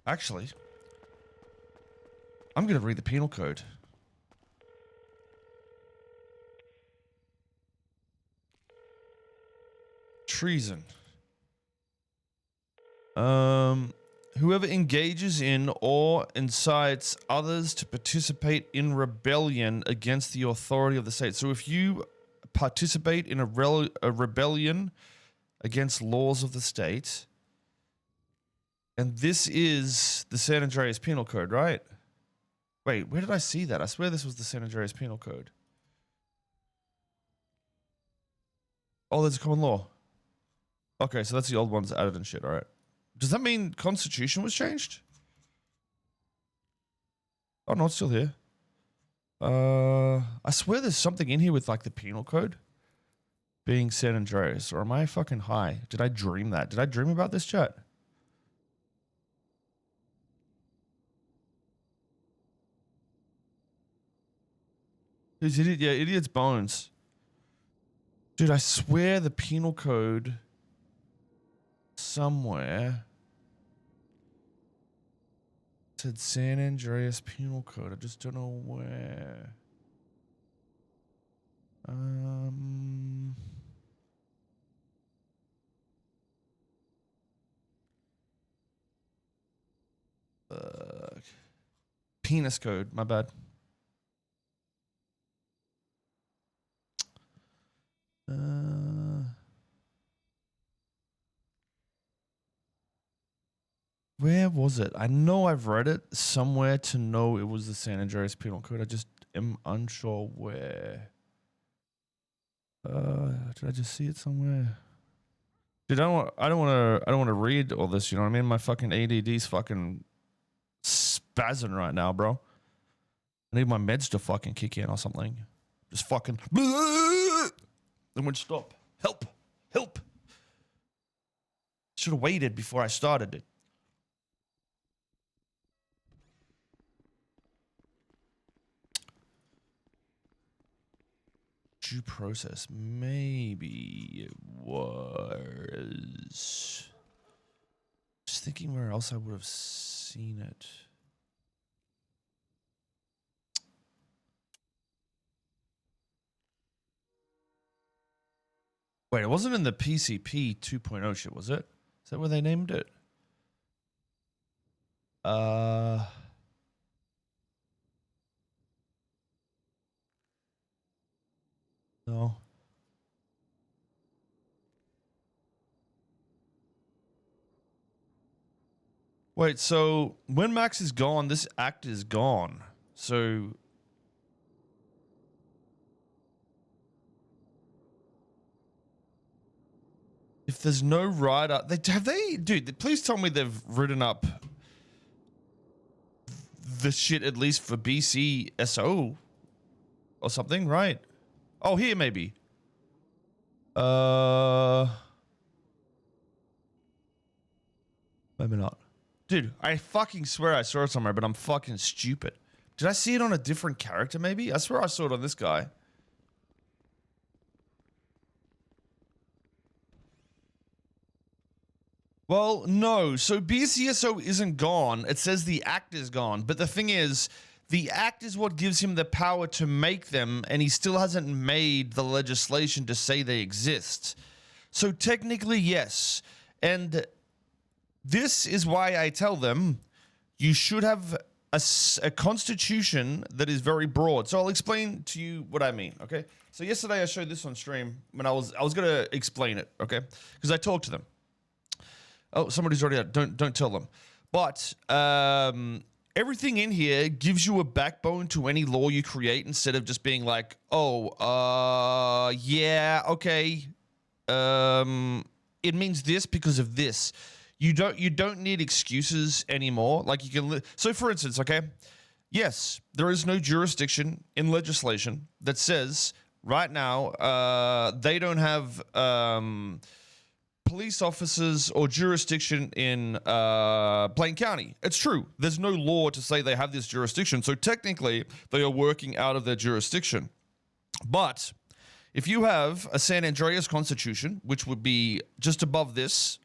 Actually, I'm going to read the penal code. Treason. Whoever engages in or incites others to participate in rebellion against the authority of the state. So if you participate in a rebellion against laws of the state, and this is the San Andreas Penal Code, right? Wait, where did I see that? I swear this was the San Andreas Penal Code. Oh, there's a common law. Okay, so that's the old ones added and shit, alright. Does that mean Constitution was changed? Oh, no, it's still here. I swear there's something in here with, like, the penal code being San Andreas. Or am I fucking high? Did I dream that? Did I dream about this, chat? Who's idiot? Yeah, idiot's bones. Dude, I swear the penal code somewhere said San Andreas Penal Code. I just don't know where. Penis code, my bad. Where was it? I know I've read it somewhere to know it was the San Andreas Penal Code. I just am unsure where. Did I just see it somewhere? Dude, I don't want to read all this. You know what I mean? My fucking ADD's fucking spazzing right now, bro. I need my meds to fucking kick in or something. Just fucking. It would stop. Help! Help! Should have waited before I started it. Due process. Maybe it was. Just thinking where else I would have seen it. Wait, it wasn't in the PCP 2.0 shit, was it? Is that where they named it? No. Wait, so when Max is gone, this act is gone. So if there's no writer, dude, please tell me they've written up the shit at least for BCSO or something, right? Oh, here maybe. Maybe not. Dude, I fucking swear I saw it somewhere, but I'm fucking stupid. Did I see it on a different character maybe? I swear I saw it on this guy. Well, no. So BCSO isn't gone. It says the act is gone. But the thing is, the act is what gives him the power to make them, and he still hasn't made the legislation to say they exist. So technically, yes. And this is why I tell them you should have a constitution that is very broad. So I'll explain to you what I mean, okay? So yesterday I showed this on stream when I was going to explain it, okay? Because I talked to them. Oh, somebody's already out. Don't tell them. But everything in here gives you a backbone to any law you create instead of just being like, oh, yeah, okay. It means this because of this. You don't need excuses anymore. Like you can. So for instance, okay, yes, there is no jurisdiction in legislation that says right now they don't have police officers or jurisdiction in Plain County. It's true. There's no law to say they have this jurisdiction. So technically, they are working out of their jurisdiction. But if you have a San Andreas Constitution, which would be just above this,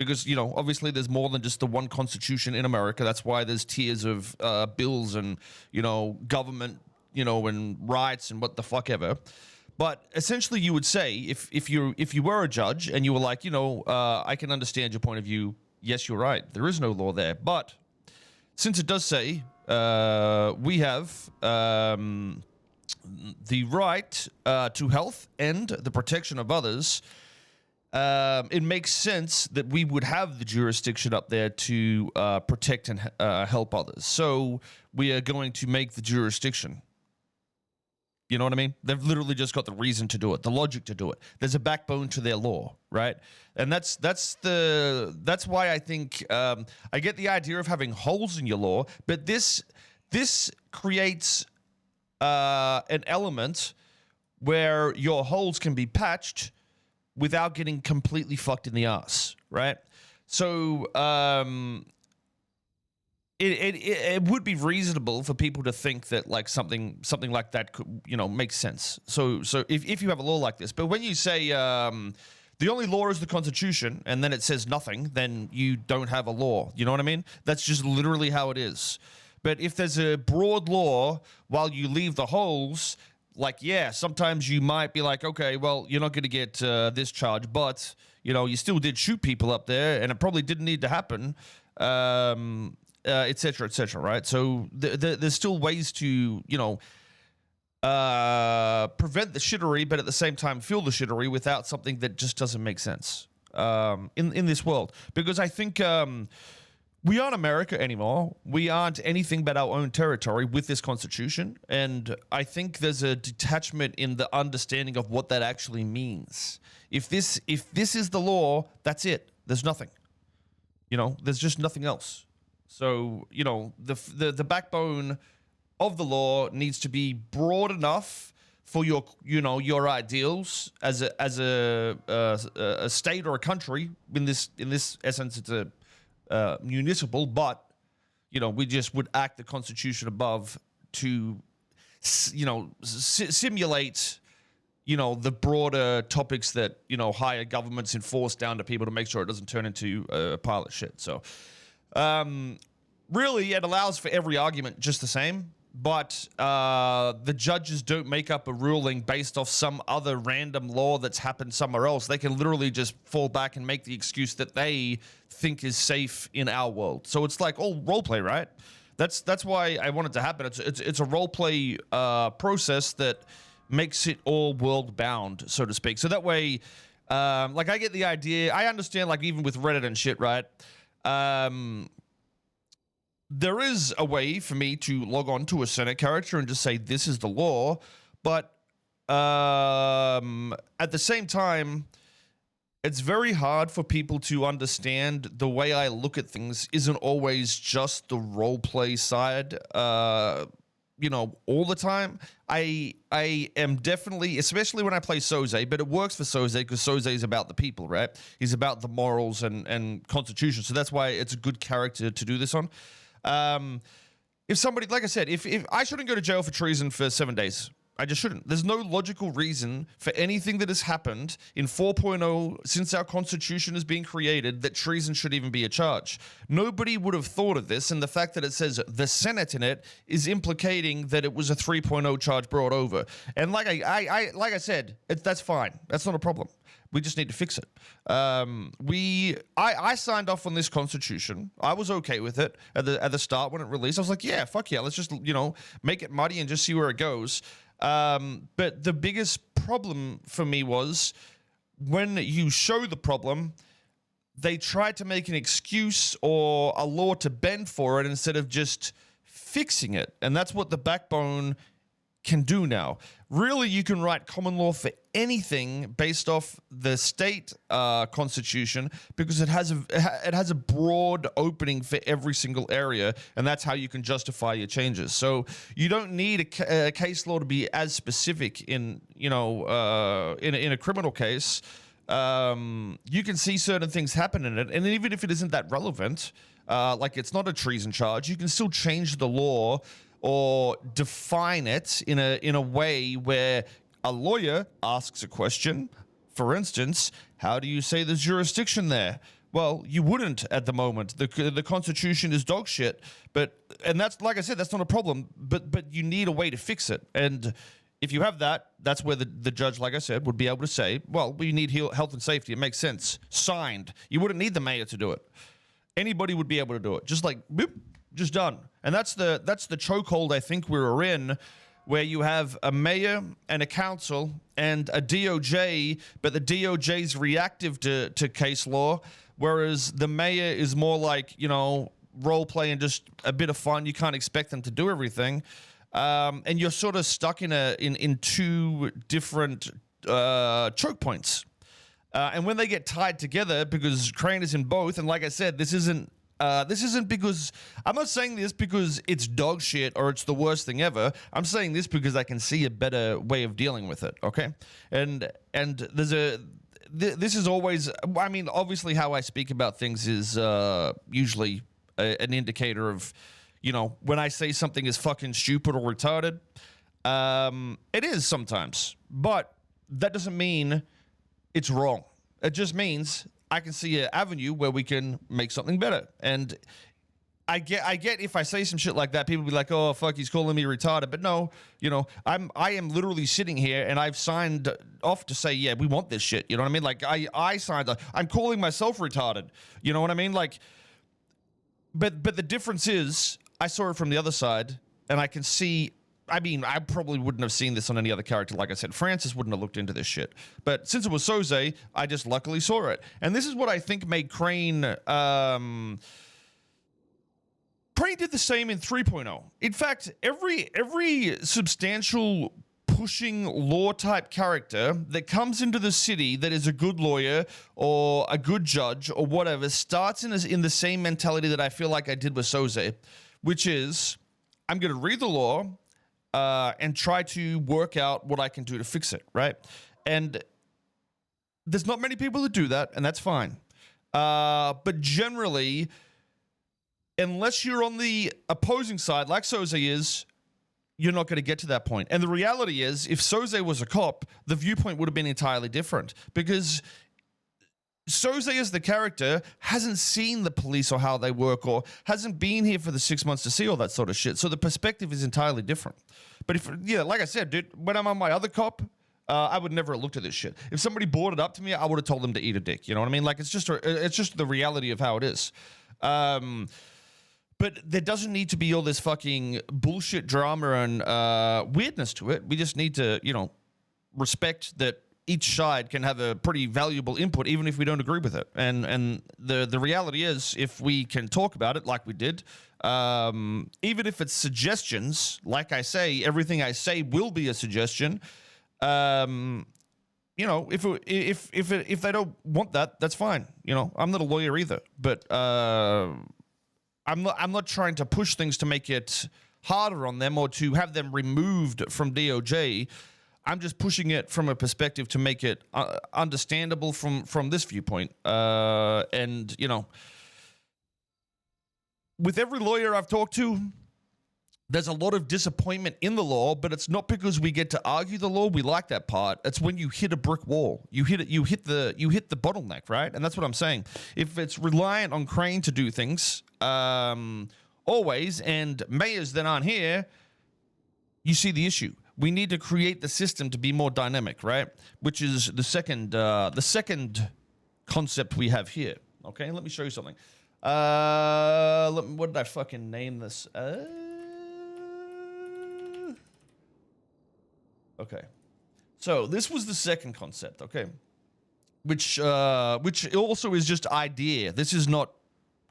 because, obviously there's more than just the one constitution in America. That's why there's tiers of bills and, government, and rights and what the fuck ever. But essentially you would say if you were a judge and you were like, I can understand your point of view. Yes, you're right. There is no law there. But since it does say we have the right to health and the protection of others, it makes sense that we would have the jurisdiction up there to protect and help others. So we are going to make the jurisdiction. You know what I mean? They've literally just got the reason to do it, the logic to do it. There's a backbone to their law, right? And that's why I think I get the idea of having holes in your law, but this creates an element where your holes can be patched without getting completely fucked in the ass, right? So it would be reasonable for people to think that like something like that could make sense. So if you have a law like this, but when you say the only law is the Constitution and then it says nothing, then you don't have a law. You know what I mean? That's just literally how it is. But if there's a broad law while you leave the holes, like, yeah, sometimes you might be like, okay, well, you're not going to get this charge, but, you still did shoot people up there and it probably didn't need to happen, et cetera, right? So there's still ways to, prevent the shittery, but at the same time feel the shittery without something that just doesn't make sense in this world. Because I think we aren't America anymore. We aren't anything but our own territory with this constitution. And I think there's a detachment in the understanding of what that actually means. If this is the law, that's it. There's nothing. There's just nothing else. So, the backbone of the law needs to be broad enough for your ideals as a state or a country. In this essence, it's a municipal, but we just would act the Constitution above to simulate the broader topics that higher governments enforce down to people to make sure it doesn't turn into a pile of shit. So really it allows for every argument just the same, but the judges don't make up a ruling based off some other random law that's happened somewhere else. They can literally just fall back and make the excuse that they think is safe in our world. So it's like all roleplay, right? That's why I want it to happen. It's a roleplay process that makes it all world bound, so to speak. So that way, like I get the idea. I understand, like even with Reddit and shit, right? There is a way for me to log on to a Senate character and just say, this is the law. But at the same time, it's very hard for people to understand the way I look at things isn't always just the roleplay side, all the time. I am definitely, especially when I play Soze, but it works for Soze because Soze is about the people, right? He's about the morals and constitution. So that's why it's a good character to do this on. If somebody, like I said, if I shouldn't go to jail for treason for 7 days. I just shouldn't. There's no logical reason for anything that has happened in 4.0 since our constitution has been created that treason should even be a charge. Nobody would have thought of this, and the fact that it says the Senate in it is implicating that it was a 3.0 charge brought over. And like I said, that's fine. That's not a problem. We just need to fix it. I signed off on this constitution. I was okay with it at the start when it released. I was like, yeah, fuck yeah, let's just make it muddy and just see where it goes. But the biggest problem for me was when you show the problem, they try to make an excuse or a law to bend for it instead of just fixing it. And that's what the backbone can do now. Really, you can write common law for anything based off the state constitution because it has a broad opening for every single area, and that's how you can justify your changes. So you don't need a case law to be as specific in in a criminal case. You can see certain things happen in it, and even if it isn't that relevant, like it's not a treason charge, you can still change the law or define it in a way where a lawyer asks a question. For instance, how do you say there's jurisdiction there? Well, you wouldn't at the moment. The Constitution is dog shit, and that's, like I said, that's not a problem. But you need a way to fix it, and if you have that, that's where the judge, like I said, would be able to say, well, we need health and safety. It makes sense. Signed. You wouldn't need the mayor to do it. Anybody would be able to do it. Just like, boop, just done. And that's the chokehold I think we were in, where you have a mayor and a council and a DOJ, but the DOJ's reactive to case law, whereas the mayor is more like, role play and just a bit of fun. You can't expect them to do everything. And you're sort of stuck in two different choke points. And when they get tied together, because Crane is in both, and like I said, this isn't because I'm not saying this because it's dog shit or it's the worst thing ever. I'm saying this because I can see a better way of dealing with it. Okay, and this is always. I mean, obviously, how I speak about things is usually an indicator of, when I say something is fucking stupid or retarded. It is sometimes, but that doesn't mean it's wrong. It just means I can see an avenue where we can make something better. And I get if I say some shit like that, people be like, oh fuck, he's calling me retarded. But no, I am literally sitting here and I've signed off to say, yeah, we want this shit. You know what I mean? Like I signed, I'm calling myself retarded. You know what I mean? Like, but the difference is I saw it from the other side and I can see. I mean, I probably wouldn't have seen this on any other character. Like I said, Francis wouldn't have looked into this shit. But since it was Soze, I just luckily saw it. And this is what I think made Crane... Crane did the same in 3.0. In fact, every substantial pushing law-type character that comes into the city that is a good lawyer or a good judge or whatever starts in the same mentality that I feel like I did with Soze, which is, I'm going to read the law... and try to work out what I can do to fix it, right? And there's not many people that do that, and that's fine. But generally, unless you're on the opposing side, like Soze is, you're not going to get to that point. And the reality is, if Soze was a cop, the viewpoint would have been entirely different. Because Soze as the character hasn't seen the police or how they work, or hasn't been here for the 6 months to see all that sort of shit. So the perspective is entirely different. But like I said, dude, when I'm on my other cop, I would never have looked at this shit. If somebody brought it up to me, I would have told them to eat a dick. You know what I mean? Like, it's just the reality of how it is. But there doesn't need to be all this fucking bullshit drama and weirdness to it. We just need to, respect that each side can have a pretty valuable input, even if we don't agree with it. And the reality is, if we can talk about it like we did, even if it's suggestions, like I say, everything I say will be a suggestion. If they don't want that, that's fine. I'm not a lawyer either, but I'm not trying to push things to make it harder on them or to have them removed from DOJ. I'm just pushing it from a perspective to make it understandable from this viewpoint. With every lawyer I've talked to, there's a lot of disappointment in the law, but it's not because we get to argue the law. We like that part. It's when you hit a brick wall. You hit the bottleneck, right? And that's what I'm saying. If it's reliant on Crane to do things always, and mayors that aren't here, you see the issue. We need to create the system to be more dynamic, right? Which is the second concept we have here. Okay, let me show you something. What did I fucking name this? Okay, so this was the second concept. Okay, which also is just idea. This is not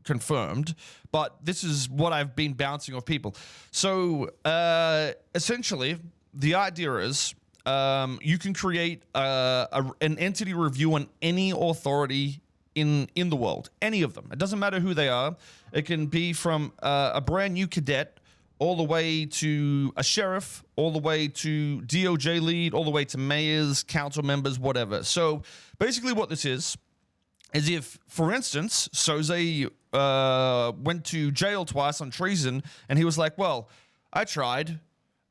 confirmed, but this is what I've been bouncing off people. So essentially, the idea is you can create an entity review on any authority in the world, any of them. It doesn't matter who they are. It can be from a brand new cadet all the way to a sheriff, all the way to DOJ lead, all the way to mayors, council members, whatever. So basically what this is if, for instance, Soze went to jail twice on treason, and he was like, well, I tried.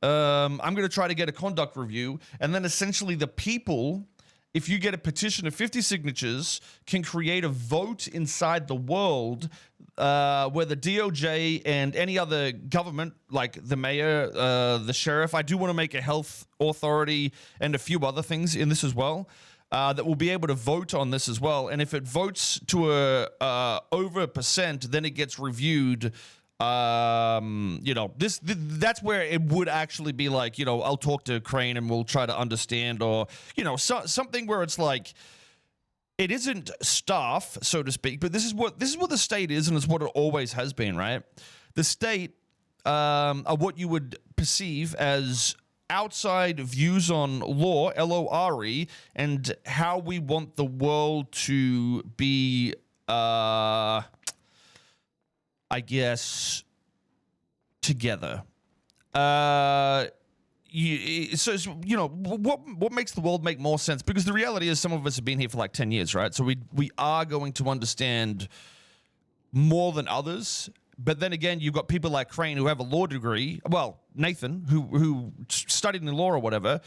I'm going to try to get a conduct review. And then essentially the people if you get a petition of 50 signatures, can create a vote inside the world where the DOJ and any other government, like the mayor, the sheriff, I do want to make a health authority and a few other things in this as well, that will be able to vote on this as well. And if it votes to over a percent, then it gets reviewed. That's where it would actually be like, I'll talk to Crane and we'll try to understand, or, something where it's like, it isn't staff, so to speak, but this is what the state is, and it's what it always has been, right? The state are what you would perceive as outside views on law, LORE, and how we want the world to be, I guess, together. What makes the world make more sense? Because the reality is some of us have been here for like 10 years, right? So we are going to understand more than others. But then again, you've got people like Crane who have a law degree. Well, Nathan, who studied in law or whatever,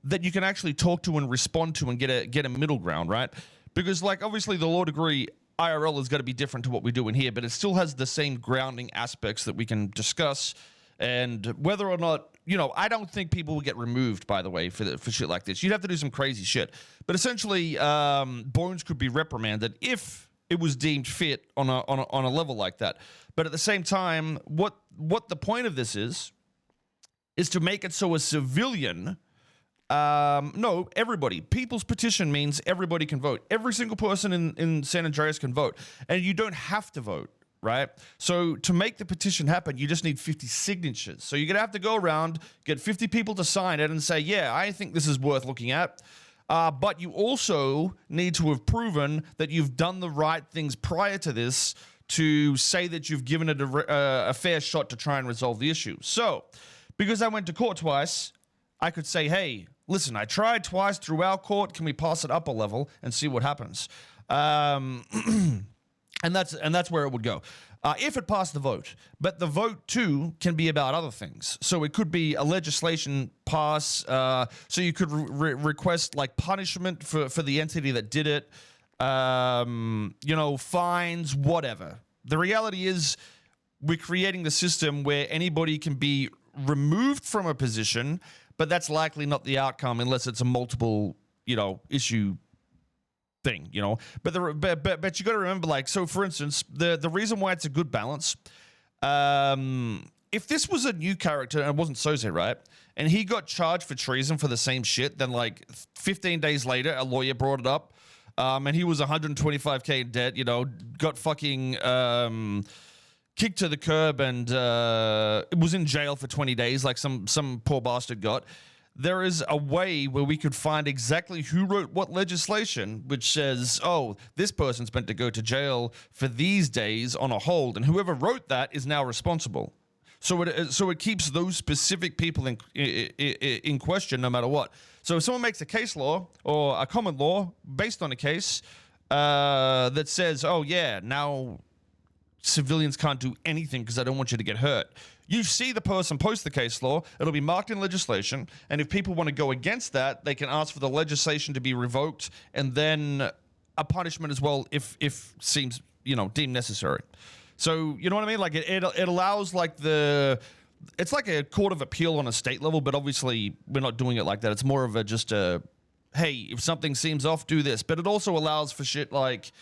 that you can actually talk to and respond to and get a middle ground, right? Because like obviously the law degree IRL is going to be different to what we do in here, but it still has the same grounding aspects that we can discuss. And whether or not, I don't think people will get removed, by the way, for shit like this. You'd have to do some crazy shit. But essentially, Bones could be reprimanded if it was deemed fit on a level like that. But at the same time, what the point of this is to make it so a civilian, no, everybody. People's petition means everybody can vote. Every single person in San Andreas can vote. And you don't have to vote, right? So to make the petition happen, you just need 50 signatures. So you're going to have to go around, get 50 people to sign it and say, yeah, I think this is worth looking at. But you also need to have proven that you've done the right things prior to this to say that you've given it a fair shot to try and resolve the issue. So, because I went to court twice, I could say, hey, listen, I tried twice through our court. Can we pass it up a level and see what happens? And that's where it would go. If it passed the vote. But the vote, too, can be about other things. So it could be a legislation pass. So you could request, like, punishment for the entity that did it. Fines, whatever. The reality is we're creating the system where anybody can be removed from a position, but that's likely not the outcome unless it's a multiple, issue thing, but you got to remember, like, so for instance, the reason why it's a good balance, if this was a new character and it wasn't Soze, right, and he got charged for treason for the same shit, then like 15 days later a lawyer brought it up, and he was 125k in debt, got fucking kicked to the curb and was in jail for 20 days like some poor bastard got. There is a way where we could find exactly who wrote what legislation, which says, oh, this person's meant to go to jail for these days on a hold, and whoever wrote that is now responsible. So it keeps those specific people in question no matter what. So if someone makes a case law or a common law based on a case that says, oh yeah, now civilians can't do anything because I don't want you to get hurt. You see the person post the case law, it'll be marked in legislation, and if people want to go against that, they can ask for the legislation to be revoked, and then a punishment as well if seems, deemed necessary. So, you know what I mean? Like, it allows, like, it's like a court of appeal on a state level, but obviously we're not doing it like that. It's more of hey, if something seems off, do this. But it also allows for shit like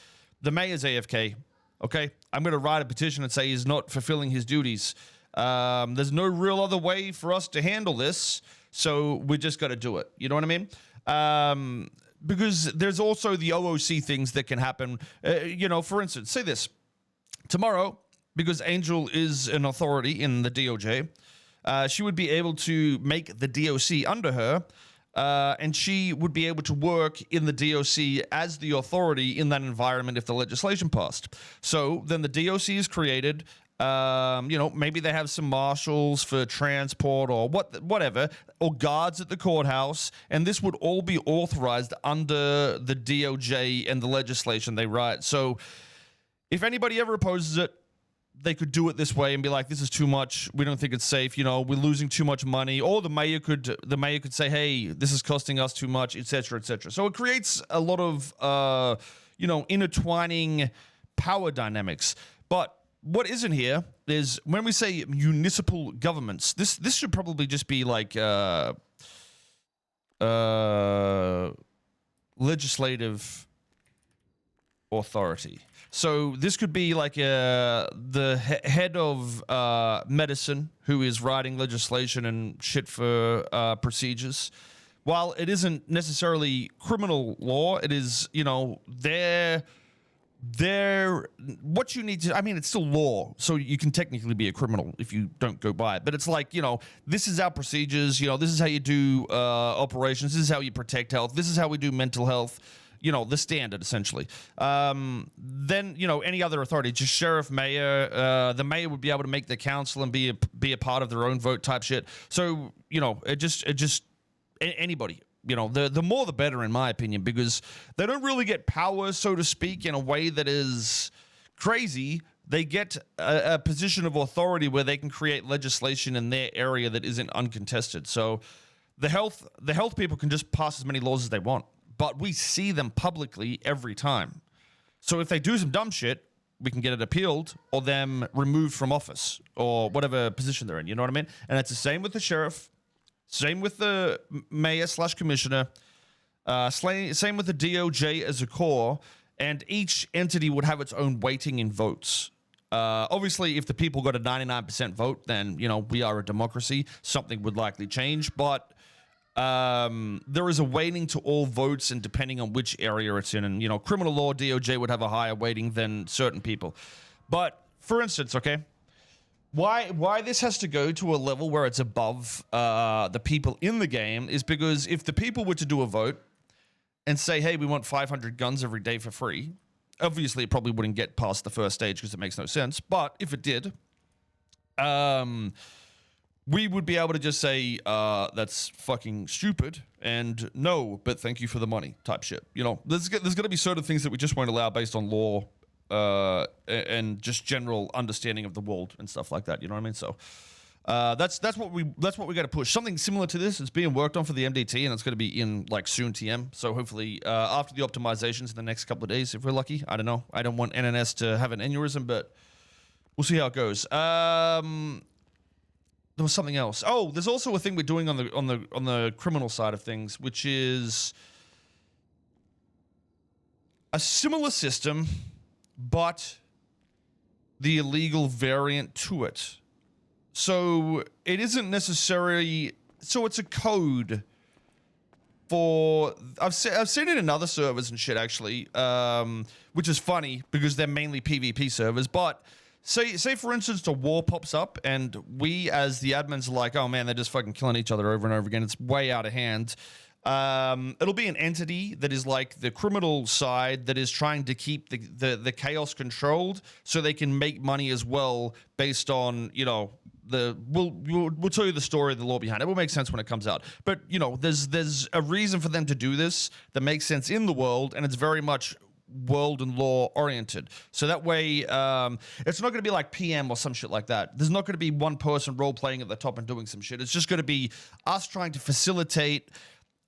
the mayor's AFK, okay? I'm going to write a petition and say he's not fulfilling his duties. There's no real other way for us to handle this, so we just got to do it. You know what I mean? Because there's also the OOC things that can happen. For instance, say this. Tomorrow, because Angel is an authority in the DOJ, she would be able to make the DOC under her, and she would be able to work in the DOC as the authority in that environment if the legislation passed. So then the DOC is created. Maybe they have some marshals for transport or whatever, or guards at the courthouse, and this would all be authorized under the DOJ and the legislation they write. So if anybody ever opposes it, they could do it this way and be like, this is too much. We don't think it's safe. You know, we're losing too much money. Or the mayor could say, hey, this is costing us too much, etc., etc. So it creates a lot of, intertwining power dynamics. But what isn't here is when we say municipal governments, this should probably just be like legislative authority. So this could be like the head of medicine who is writing legislation and shit for procedures. While it isn't necessarily criminal law, it is, what you need to, I mean, it's still law, so you can technically be a criminal if you don't go by it. But it's like, this is our procedures, this is how you do operations, this is how you protect health, this is how we do mental health. The standard, essentially. Then, any other authority, just sheriff, mayor, the mayor would be able to make the council and be a part of their own vote type shit. So, anybody, the more the better, in my opinion, because they don't really get power, so to speak, in a way that is crazy. They get a position of authority where they can create legislation in their area that isn't uncontested. So the health people can just pass as many laws as they want. But we see them publicly every time. So if they do some dumb shit, we can get it appealed or them removed from office or whatever position they're in. You know what I mean? And it's the same with the sheriff, same with the mayor/commissioner, same with the DOJ as a core, and each entity would have its own weighting in votes. Obviously, if the people got a 99% vote, then, we are a democracy. Something would likely change, but there is a weighting to all votes, and depending on which area it's in, and criminal law, DOJ would have a higher weighting than certain people. But for instance, okay, why this has to go to a level where it's above the people in the game is because if the people were to do a vote and say, hey, we want 500 guns every day for free, obviously it probably wouldn't get past the first stage because it makes no sense. But if it did, we would be able to just say, that's fucking stupid, and no, but thank you for the money type shit. There's going to be certain things that we just won't allow based on law and just general understanding of the world and stuff like that. You know what I mean? So that's what we got to push. Something similar to this is being worked on for the MDT, and it's going to be in like soon TM. So hopefully after the optimizations in the next couple of days, if we're lucky. I don't know. I don't want NNS to have an aneurysm, but we'll see how it goes. There was something else. Oh, there's also a thing we're doing on the criminal side of things, which is a similar system, but the illegal variant to it. So it isn't necessarily. So it's a code for. I've seen it in other servers and shit actually, which is funny because they're mainly PvP servers, but. Say for instance, a war pops up and we as the admins are like, oh man, they're just fucking killing each other over and over again. It's way out of hand. It'll be an entity that is like the criminal side that is trying to keep the chaos controlled so they can make money as well based on, we'll tell you the story of the law behind it. It will make sense when it comes out. But, there's a reason for them to do this that makes sense in the world, and it's very much world and law oriented. So that way, it's not going to be like PM or some shit like that. There's not going to be one person role playing at the top and doing some shit. It's just going to be us trying to facilitate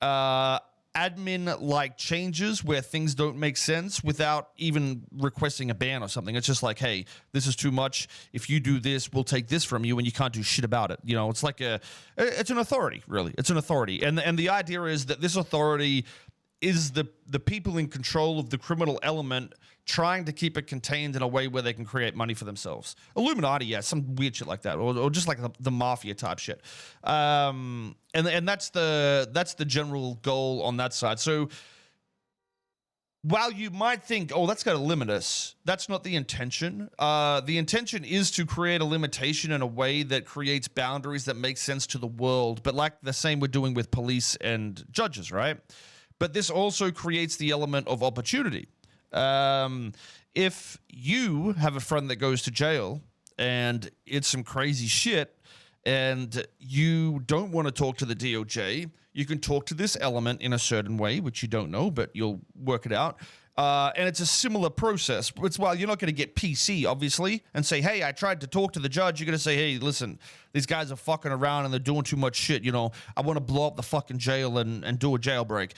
admin-like changes where things don't make sense without even requesting a ban or something. It's just like, hey, this is too much. If you do this, we'll take this from you, and you can't do shit about it. It's like it's an authority, really. It's an authority, and the idea is that this authority is the people in control of the criminal element trying to keep it contained in a way where they can create money for themselves. Illuminati, yeah, some weird shit like that, or just like the mafia type shit. And that's the general goal on that side. So while you might think, oh, that's got to limit us, that's not the intention. The intention is to create a limitation in a way that creates boundaries that make sense to the world, but like the same we're doing with police and judges, right? But this also creates the element of opportunity. If you have a friend that goes to jail and it's some crazy shit and you don't want to talk to the DOJ, you can talk to this element in a certain way, which you don't know, but you'll work it out. And it's a similar process. It's while you're not going to get PC, obviously, and say, hey, I tried to talk to the judge. You're going to say, hey, listen, these guys are fucking around and they're doing too much shit. You know, I want to blow up the fucking jail and do a jailbreak.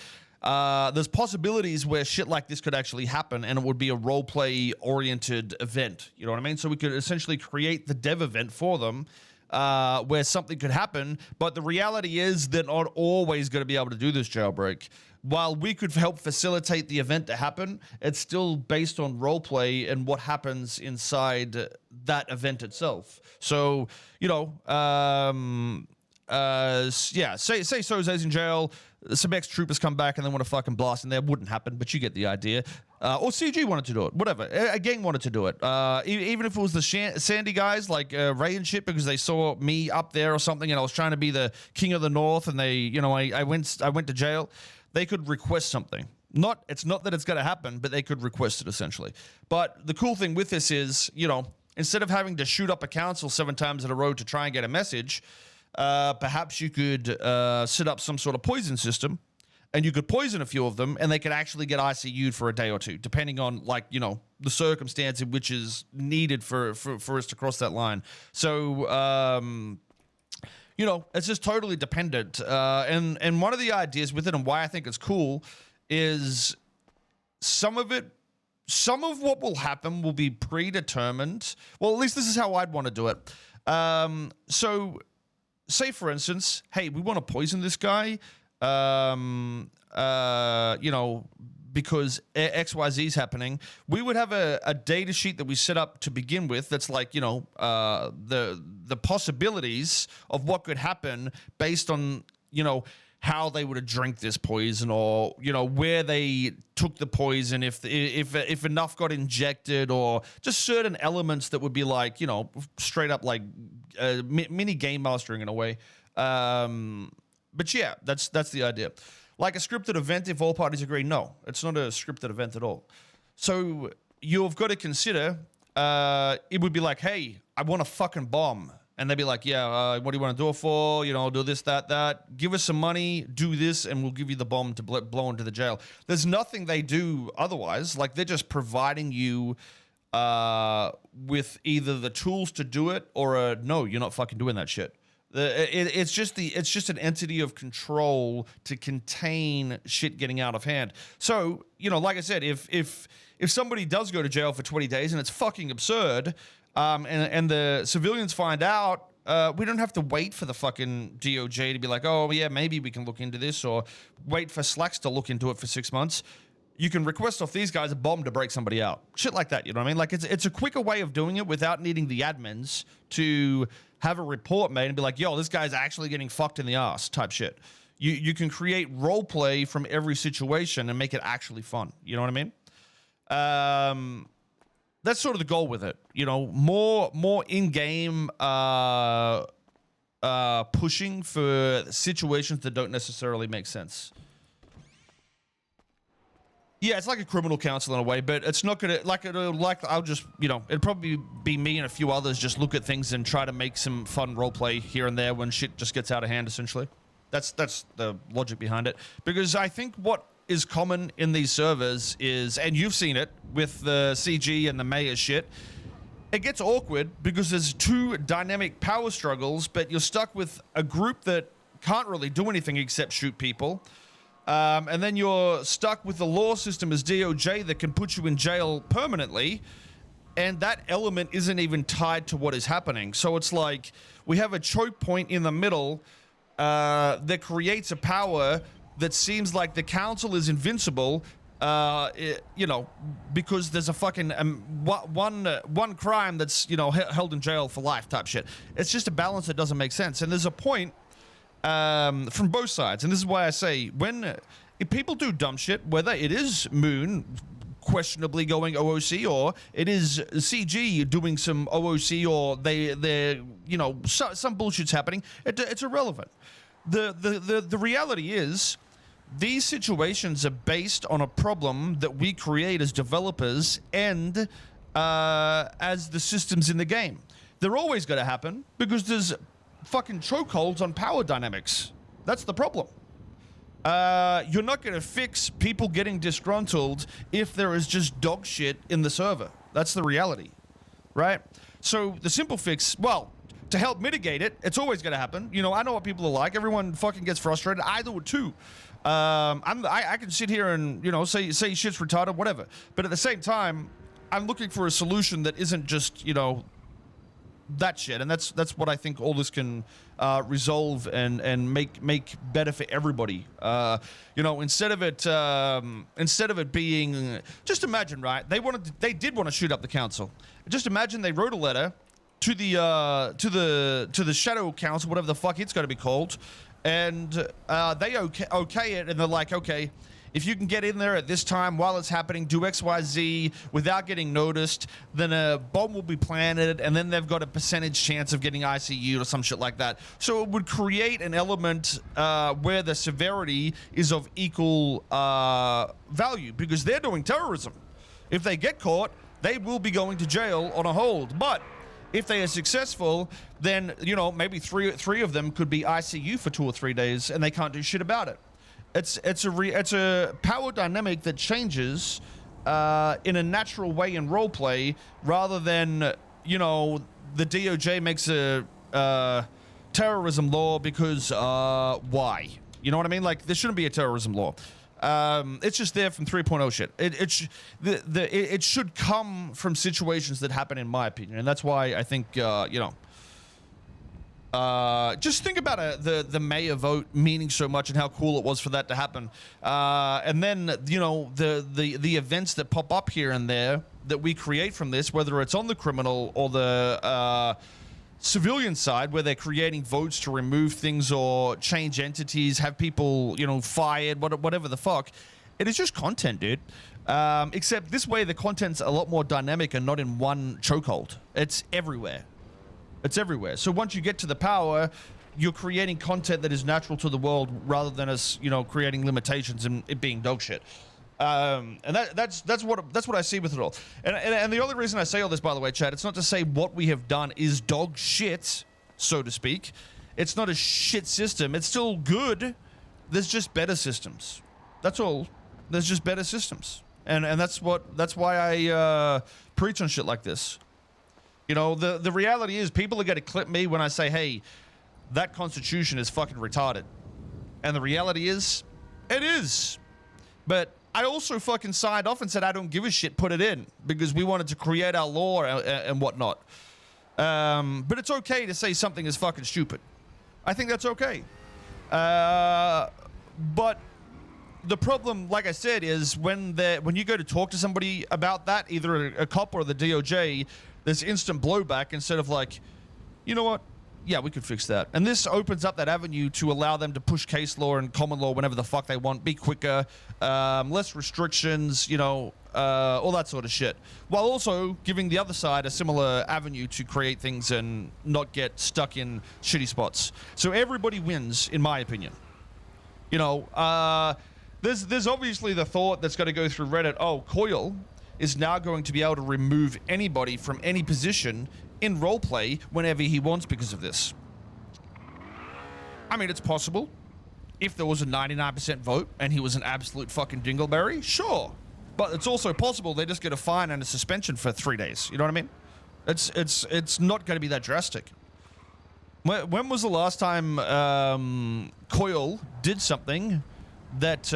There's possibilities where shit like this could actually happen, and it would be a role-play-oriented event. You know what I mean? So we could essentially create the dev event for them, where something could happen, but the reality is they're not always going to be able to do this jailbreak. While we could help facilitate the event to happen, it's still based on roleplay and what happens inside that event itself. So, you know, yeah, say Soze's in jail, some ex-troopers come back and they want to fucking blast in there. Wouldn't happen, but you get the idea. Or CG wanted to do it, whatever. A gang wanted to do it. Even if it was the Sandy guys, like Ray and shit, because they saw me up there or something, and I was trying to be the king of the north, and they, you know, I went to jail. They could request something. It's not that it's going to happen, but they could request it essentially. But the cool thing with this is, you know, instead of having to shoot up a council 7 times in a row to try and get a message, perhaps you could set up some sort of poison system, and you could poison a few of them, and they could actually get ICU'd for a day or two, depending on, like, you know, the circumstance in which is needed for us to cross that line. So, you know, it's just totally dependent. And one of the ideas with it and why I think it's cool is some of what will happen will be predetermined. Well, at least this is how I'd want to do it. So say, for instance, hey, we want to poison this guy, you know, because XYZ is happening. We would have a data sheet that we set up to begin with that's like, you know, the possibilities of what could happen based on, you know, how they would have drank this poison, or, you know, where they took the poison, if enough got injected, or just certain elements that would be like, you know, straight up like mini game mastering in a way. But yeah, that's the idea. Like a scripted event, if all parties agree, no, it's not a scripted event at all. So you've got to consider, it would be like, hey, I want a fucking bomb. And they'd be like, yeah, what do you want to do it for? You know, do this, that. Give us some money, do this, and we'll give you the bomb to blow into the jail. There's nothing they do otherwise. Like, they're just providing you with either the tools to do it or no, you're not fucking doing that shit. It's just an entity of control to contain shit getting out of hand. So, you know, like I said, if somebody does go to jail for 20 days and it's fucking absurd, and the civilians find out, we don't have to wait for the fucking DOJ to be like, oh yeah, maybe we can look into this, or wait for Slacks to look into it for 6 months. You can request off these guys a bomb to break somebody out. Shit like that, you know what I mean? Like, it's a quicker way of doing it without needing the admins to have a report made and be like, yo, this guy's actually getting fucked in the ass type shit. You can create role play from every situation and make it actually fun. You know what I mean? That's sort of the goal with it. You know, more in-game pushing for situations that don't necessarily make sense. Yeah, it's like a criminal counsel in a way, but it's not gonna I'll just, you know, it'd probably be me and a few others just look at things and try to make some fun roleplay here and there when shit just gets out of hand. Essentially, that's the logic behind it. Because I think what is common in these servers is, and you've seen it with the CG and the mayor shit, it gets awkward because there's 2 dynamic power struggles, but you're stuck with a group that can't really do anything except shoot people. And then you're stuck with the law system as DOJ that can put you in jail permanently, and that element isn't even tied to what is happening. So it's like we have a choke point in the middle that creates a power that seems like the council is invincible, you know, because there's a fucking one crime that's, you know, held in jail for life type shit. It's just a balance that doesn't make sense. And there's a point from both sides, and this is why I say, if people do dumb shit, whether it is Moon questionably going OOC, or it is CG doing some OOC, or they're you know, some bullshit's happening, it's irrelevant. The reality is, these situations are based on a problem that we create as developers and as the systems in the game. They're always going to happen because there's fucking chokeholds on power dynamics. That's the problem. You're not going to fix people getting disgruntled if there is just dog shit in the server. That's the reality, right? So the simple fix, well, to help mitigate it, it's always going to happen. You know, I know what people are like. Everyone fucking gets frustrated. I do it too. I can sit here and, you know, say shit's retarded, whatever. But at the same time, I'm looking for a solution that isn't just, you know, that shit. And that's what I think all this can resolve and make better for everybody. You know, instead of it being, just imagine, right? They did want to shoot up the council. Just imagine they wrote a letter to the Shadow Council, whatever the fuck it's going to be called, and they okay it, and they're like, okay, if you can get in there at this time while it's happening, do X, Y, Z without getting noticed, then a bomb will be planted, and then they've got a percentage chance of getting ICU'd or some shit like that. So it would create an element where the severity is of equal value, because they're doing terrorism. If they get caught, they will be going to jail on a hold. But if they are successful, then, you know, maybe three of them could be ICU for 2 or 3 days, and they can't do shit about it. It's a power dynamic that changes in a natural way in roleplay, rather than, you know, the DOJ makes a terrorism law because why? You know what I mean? Like, there shouldn't be a terrorism law. It's just there from 3.0 shit. It should come from situations that happen, in my opinion, and that's why I think you know. Just think about the mayor vote meaning so much and how cool it was for that to happen. And then, you know, the events that pop up here and there that we create from this, whether it's on the criminal or the civilian side, where they're creating votes to remove things or change entities, have people, you know, fired, whatever the fuck. It is just content, dude. Except this way, the content's a lot more dynamic and not in one chokehold. It's everywhere. It's everywhere. So once you get to the power, you're creating content that is natural to the world, rather than us, you know, creating limitations and it being dog shit. And that's what I see with it all. And the only reason I say all this, by the way, Chad, it's not to say what we have done is dog shit, so to speak. It's not a shit system. It's still good. There's just better systems. That's all. There's just better systems. And that's why I preach on shit like this. You know, the reality is, people are going to clip me when I say, hey, that constitution is fucking retarded. And the reality is, it is. But I also fucking signed off and said I don't give a shit, put it in, because we wanted to create our law and whatnot. But it's okay to say something is fucking stupid. I think that's okay. But the problem, like I said, is when you go to talk to somebody about that, either a cop or the DOJ, there's instant blowback instead of like, you know what? Yeah, we could fix that. And this opens up that avenue to allow them to push case law and common law whenever the fuck they want, be quicker, less restrictions, you know, all that sort of shit. While also giving the other side a similar avenue to create things and not get stuck in shitty spots. So everybody wins, in my opinion. You know, there's obviously the thought that's going to go through Reddit, oh, Koil is now going to be able to remove anybody from any position in roleplay whenever he wants because of this. I mean, it's possible. If there was a 99% vote and he was an absolute fucking dingleberry, sure. But it's also possible they just get a fine and a suspension for 3 days. You know what I mean? It's not going to be that drastic. When was the last time Koil did something that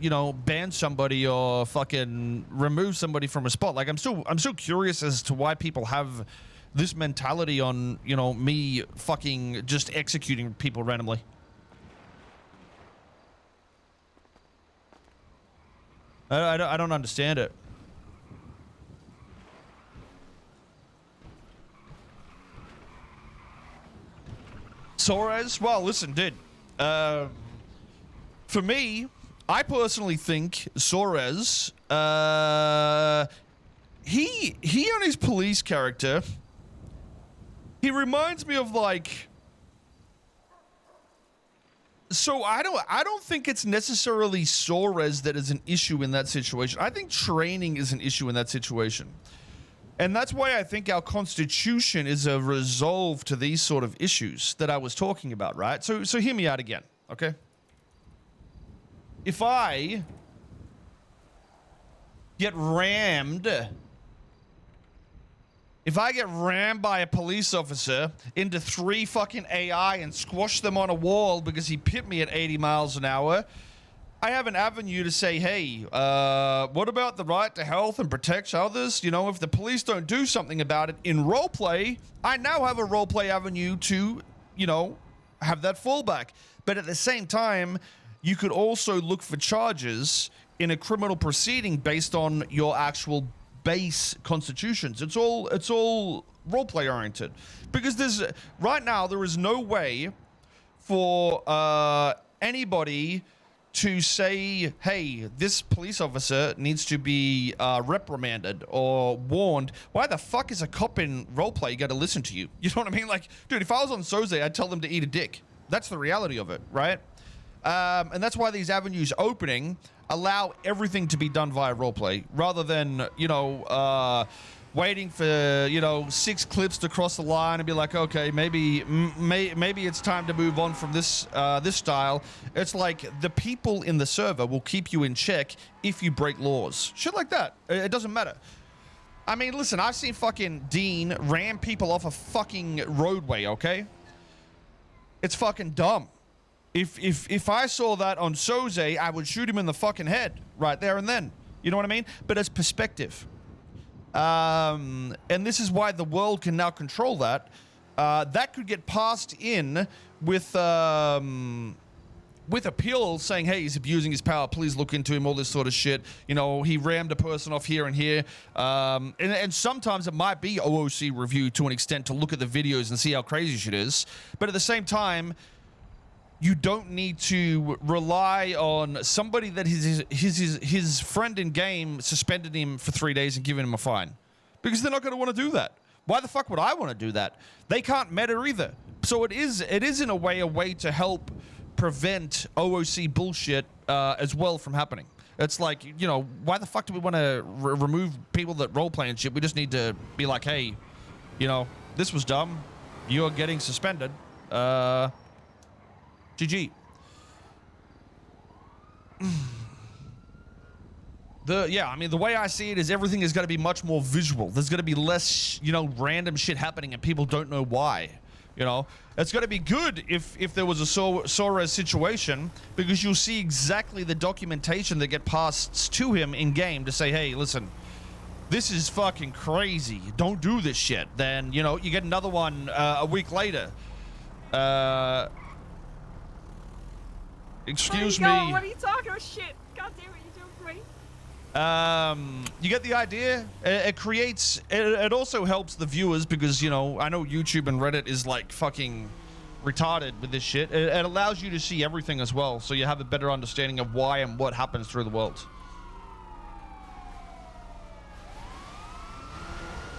you know, ban somebody or fucking remove somebody from a spot? Like, I'm still curious as to why people have this mentality on, you know, me fucking just executing people randomly. I don't understand it. Suarez? Well, listen, dude. For me, I personally think Suarez, he on his police character, he reminds me of like. So I don't think it's necessarily Suarez that is an issue in that situation. I think training is an issue in that situation. And that's why I think our constitution is a resolve to these sort of issues that I was talking about, right? So hear me out again, okay? if I get rammed, if I get rammed by a police officer into 3 fucking AI and squash them on a wall because he pipped me at 80 miles an hour, I have an avenue to say, hey, what about the right to health and protect others? You know, if the police don't do something about it in roleplay, I now have a roleplay avenue to, you know, have that fallback. But at the same time, you could also look for charges in a criminal proceeding based on your actual base constitutions. It's all roleplay oriented, because right now there is no way for anybody to say, hey, this police officer needs to be reprimanded or warned. Why the fuck is a cop in roleplay got to listen to you? You know what I mean? Like, dude, if I was on Soze, I'd tell them to eat a dick. That's the reality of it, right? And that's why these avenues opening allow everything to be done via roleplay, rather than, you know, waiting for, you know, 6 clips to cross the line and be like, okay, maybe it's time to move on from this this style. It's like the people in the server will keep you in check if you break laws. Shit like that. It doesn't matter. I mean, listen, I've seen fucking Dean ram people off a fucking roadway, okay? It's fucking dumb. If I saw that on Soze, I would shoot him in the fucking head right there and then. You know what I mean? But it's perspective. And this is why the world can now control that. That could get passed in with appeals saying, hey, he's abusing his power, please look into him, all this sort of shit. You know, he rammed a person off here and here. And sometimes it might be OOC review to an extent to look at the videos and see how crazy shit is. But at the same time, you don't need to rely on somebody that his friend in game suspended him for 3 days and given him a fine, because they're not going to want to do that. Why the fuck would I want to do that? They can't meta either. So it is in a way to help prevent OOC bullshit as well from happening. It's like, you know, why the fuck do we want to remove people that roleplay and shit? We just need to be like, hey, you know, this was dumb. You're getting suspended. GG. I mean, the way I see it is everything is going to be much more visual. There's going to be less, you know, random shit happening and people don't know why. You know, it's going to be good if there was a Soares situation, because you'll see exactly the documentation that get passed to him in game to say, hey, listen, this is fucking crazy. Don't do this shit. Then, you know, you get another one a week later. Excuse me. What are you talking about? Shit. God damn it, you're doing great. You get the idea? It creates... It also helps the viewers because, you know, I know YouTube and Reddit is, like, fucking retarded with this shit. It allows you to see everything as well, so you have a better understanding of why and what happens through the world.